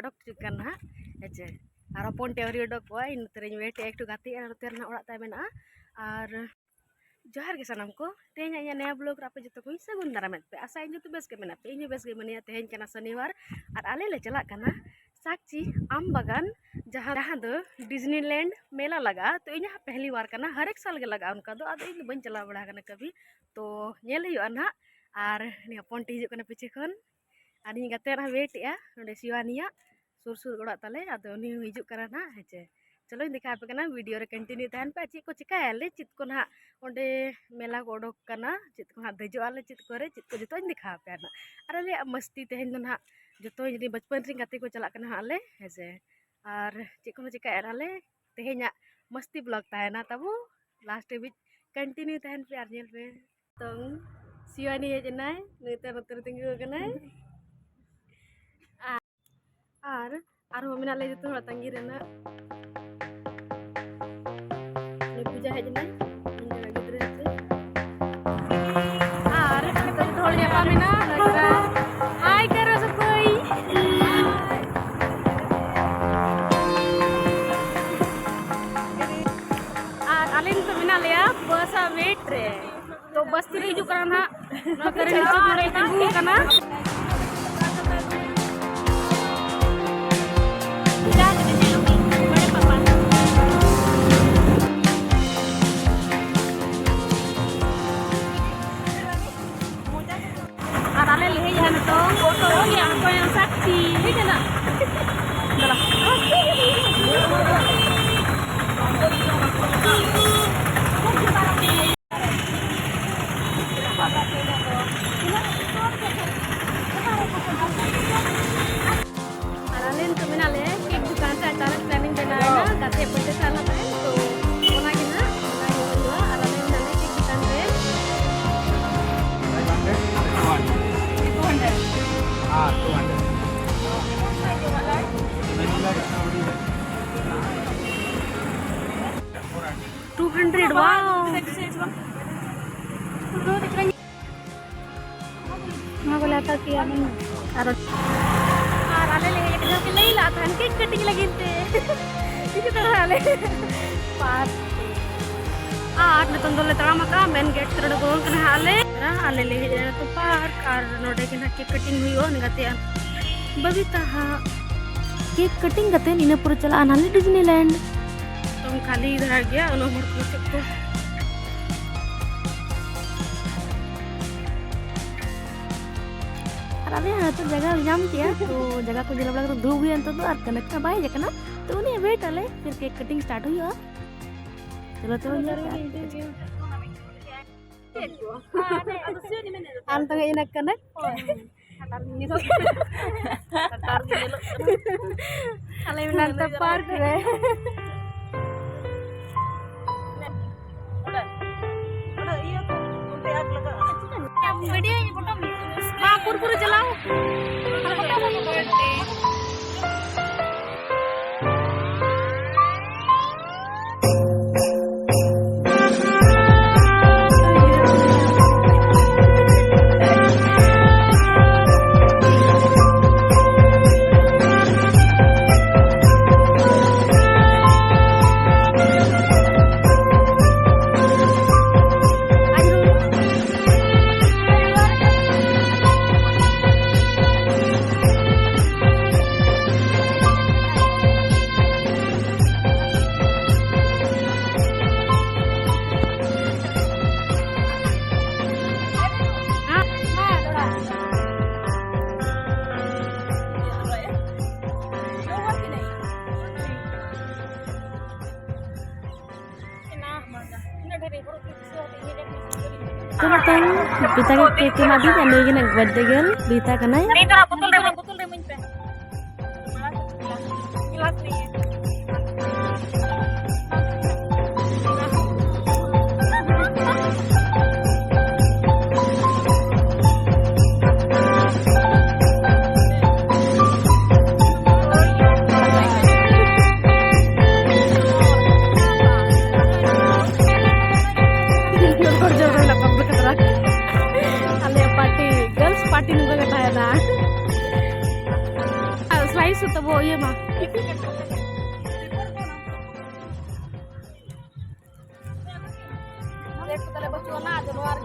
odok chicken ha aja arapon teori odok wa in tereng we te ektu gati ar terna orak ta mena ar johar ke sanam ko tehnya ya naya blog apa joto ko sagun daramet pe asa inyo tu bes ke mena pe inyo bes ke mena tehnya kana shaniwar ar ale le chalak kana साक्षी आम बागान जहाँ दो Disneyland मेला लगा तो इन पहली बार करना हर एक साल के लगा उनका दो अब इन बन चला बड़ा करना कभी तो नेल ना और हपन टी हजू पीछे खन और इन गते वेट नोडे शिवानिया सुर सुर गड़ा ताले उनी हजू ना हेचे चलो देखा पे वीडियो रे कंटिन्यू तहन पे चेक को चिकायाले चित को ना ओंडे मेला को ओडोक करना चित को दजोआले चित को जो देखा पे और अले मस्ती तहन दो ना जो जी बचपन री गते को चलना आले हेसे और चेक को चिकायाले तेहना मस्ती ब्लॉग तहना तब लास्ट भी कंटिन्यू तहन पे और नेल पे तो शिवानी हेजना नैते नतर तिंगु कनाय और मेना ले जो तंगी रेना पूजा हेजना गिद्रे और तो थोड़ जापा मेना हाय करो सब कोई और आलिन तो मेना लिया बस वेट रे तो बस ती हिजू करना ना करे नीचे मोरे तिंगु कना साक्षी ठीक है ना 200 wow nah boleh apa sih ya harus ale le ke lei la than ke cutting lagi te itu ale pas आठ नतन दोले तड़ा मका मेन गेट तरड गोन कना आले ले तो पार्क और नोडे के ना केक कटिंग हुई नगते बबीता हा केक कटिंग गते इने पुर चला नाले डिज्नीलैंड तुम खाली इधर आ गया उन मोर को सबको और अबे हां तो जगह जाम किया तो जगह को जला लगा धूप हुई तो और कनेक्ट का बाय जकना तो उन्हें वेट आले फिर केक कटिंग स्टार्ट हुई चलो तो antang enak kan kalau menantap park deh video ini foto pur jalan तो बताएं बीता के मादी जाने के ना बर्थडे गर्ल बीता का नहीं नहीं तो बोतल रे मुझ पे गिलास नहीं है masuk tabo iya mah. Kita lewat zona Januari.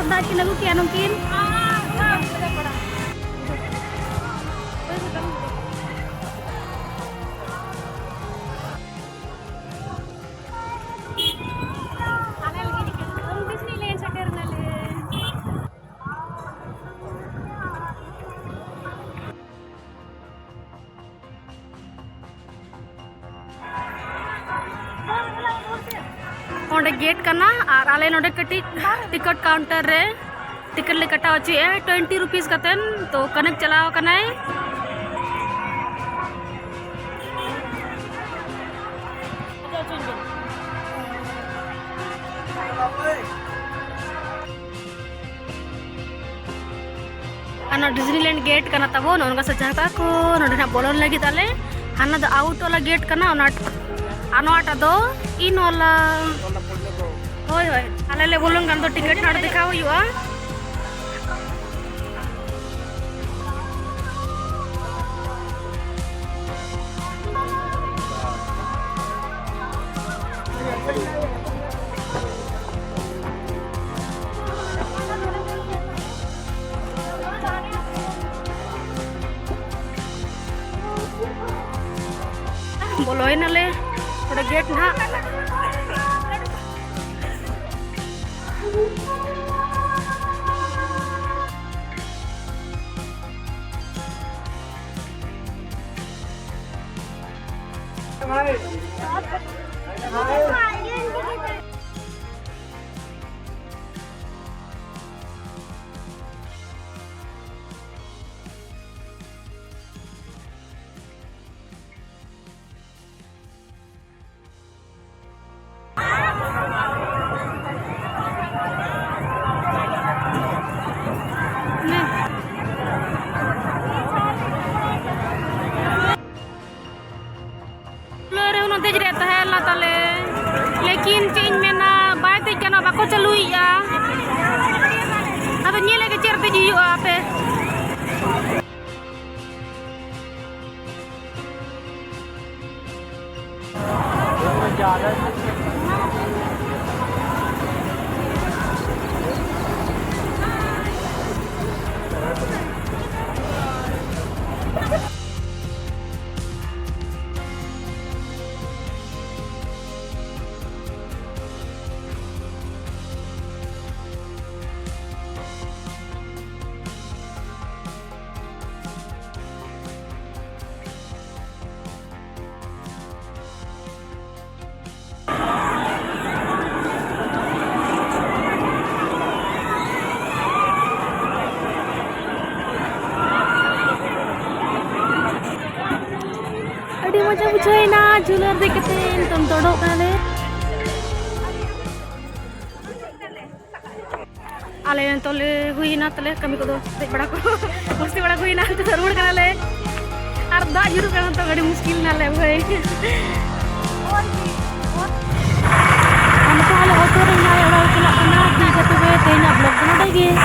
Dakin aku kian mungkin. ओंडे गेट करना और आले नोडे कटी टिकट काउंटर रे टिकट ले कटा होची है 20 रुपीस कतेन तो कनेक्ट चलाओ कनाय अना डिज्नीलैंड गेट करना तबो नोनगा सजाका को नोडे ना बोलन लगी ताले हाना द आउट वाला गेट करना ओना अनवाटा दो इन वाला होय होय आले ले बोलन गन तो टिकट नाड़ दिखाओ युआ बोलोय नले थोड़ा गेट ना तेज रहता है अल्लाह ताले लेकिन चेंज में ना बाय तेज करना बाको चलुई या अब ये लेके चेर तेज हुआ पे मजा बुझाइना झूलर देखते तुम तोड़ो काले आले तोले हुईना तले कमी को दो देख बड़ा को मस्ती बड़ा हुईना तो जरूर काले आर दा जुरु करन तो गड़ी मुश्किल ना ले भाई हम तो आले ऑटो रे ना एड़ा चला कना ठीक है तो तेना ब्लॉग बना देगे